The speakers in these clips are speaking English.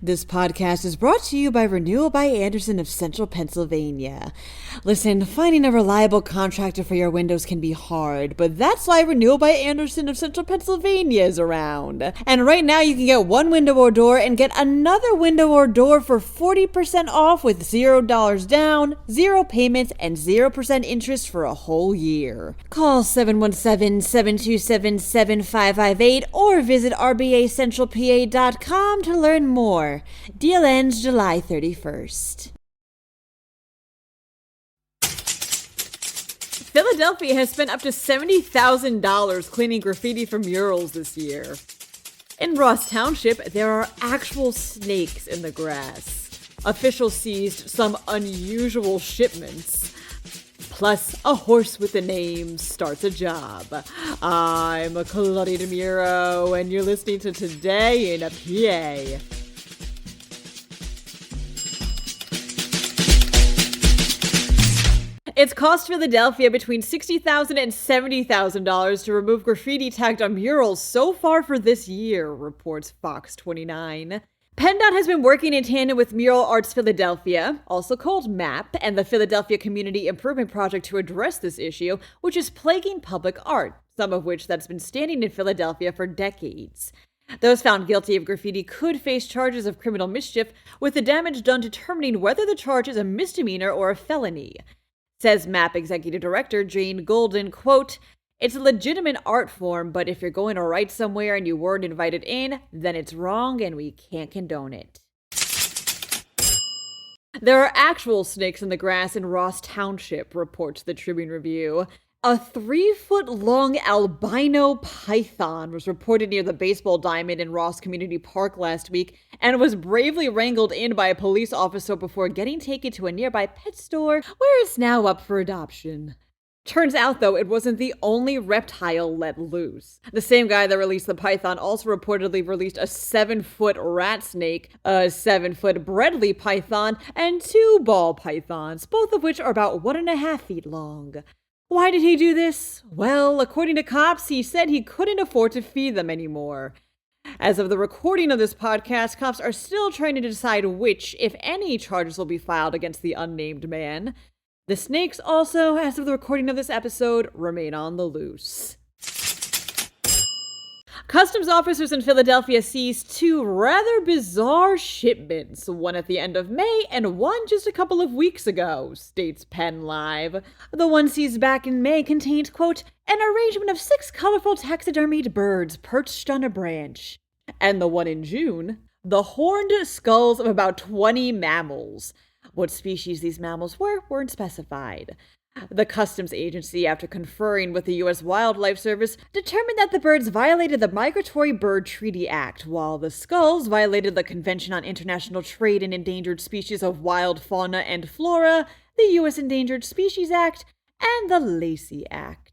This podcast is brought to you by Renewal by Andersen of Central Pennsylvania. Listen, finding a reliable contractor for your windows can be hard, but that's why Renewal by Andersen of Central Pennsylvania is around. And right now you can get one window or door and get another window or door for 40% off with $0 down, 0 payments, and 0% interest for a whole year. Call 717-727-7558 or visit rbacentralpa.com to learn more. Deal ends July 31st. Philadelphia has spent up to $70,000 cleaning graffiti from murals this year. In Ross Township, there are actual snakes in the grass. Officials seized some unusual shipments. Plus, a horse with a name starts a job. I'm Claudia Dimuro, and you're listening to Today in a PA. It's cost Philadelphia between $60,000 and $70,000 to remove graffiti tagged on murals so far for this year, reports Fox 29. PennDOT has been working in tandem with Mural Arts Philadelphia, also called MAP, and the Philadelphia Community Improvement Project to address this issue, which is plaguing public art, some of which that's been standing in Philadelphia for decades. Those found guilty of graffiti could face charges of criminal mischief, with the damage done determining whether the charge is a misdemeanor or a felony. Says MAP Executive Director Jane Golden, quote, "It's a legitimate art form, but if you're going to write somewhere and you weren't invited in, then it's wrong and we can't condone it." There are actual snakes in the grass in Ross Township, reports the Tribune Review. A 3-foot-long albino python was reported near the baseball diamond in Ross Community Park last week and was bravely wrangled in by a police officer before getting taken to a nearby pet store where it's now up for adoption. Turns out, though, it wasn't the only reptile let loose. The same guy that released the python also reportedly released a 7-foot rat snake, a 7-foot Bredli python, and 2 ball pythons, both of which are about 1.5 feet long. Why did he do this? Well, according to cops, he said he couldn't afford to feed them anymore. As of the recording of this podcast, cops are still trying to decide which, if any, charges will be filed against the unnamed man. The snakes also, as of the recording of this episode, remain on the loose. Customs officers in Philadelphia seized 2 rather bizarre shipments, one at the end of May and one just a couple of weeks ago, states PennLive. The one seized back in May contained, quote, "an arrangement of 6 colorful taxidermied birds perched on a branch." And the one in June, the horned skulls of about 20 mammals. What species these mammals weren't specified. The customs agency, after conferring with the U.S. Wildlife Service, determined that the birds violated the Migratory Bird Treaty Act, while the skulls violated the Convention on International Trade in Endangered Species of Wild Fauna and Flora, the U.S. Endangered Species Act, and the Lacey Act.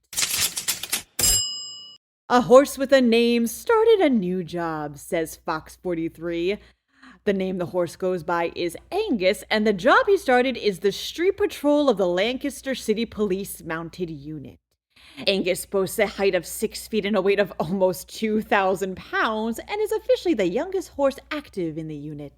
A horse with a name started a new job, says Fox 43. The name the horse goes by is Angus, and the job he started is the street patrol of the Lancaster City Police mounted unit. Angus boasts a height of 6 feet and a weight of almost 2,000 pounds, and is officially the youngest horse active in the unit.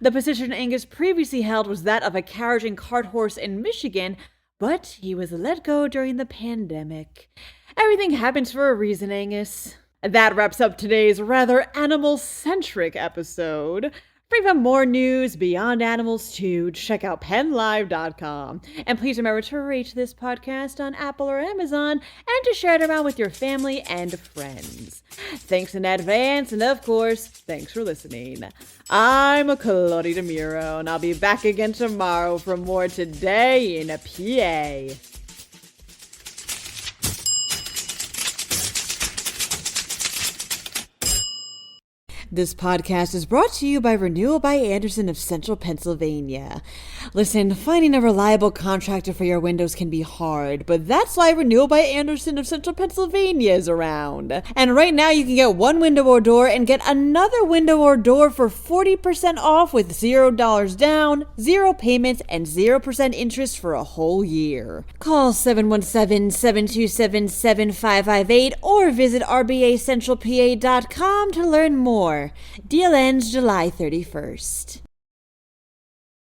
The position Angus previously held was that of a carriage and cart horse in Michigan, but he was let go during the pandemic. Everything happens for a reason, Angus. That wraps up today's rather animal-centric episode. For even more news beyond animals too, check out PennLive.com. And please remember to rate this podcast on Apple or Amazon and to share it around with your family and friends. Thanks in advance, and of course, thanks for listening. I'm Claudia Dimuro, and I'll be back again tomorrow for more Today in a PA. This podcast is brought to you by Renewal by Andersen of Central Pennsylvania. Listen, finding a reliable contractor for your windows can be hard, but that's why Renewal by Andersen of Central Pennsylvania is around. And right now you can get one window or door and get another window or door for 40% off with $0 down, 0 payments, and 0% interest for a whole year. Call 717-727-7558 or visit rbacentralpa.com to learn more. more. Deal ends July 31st.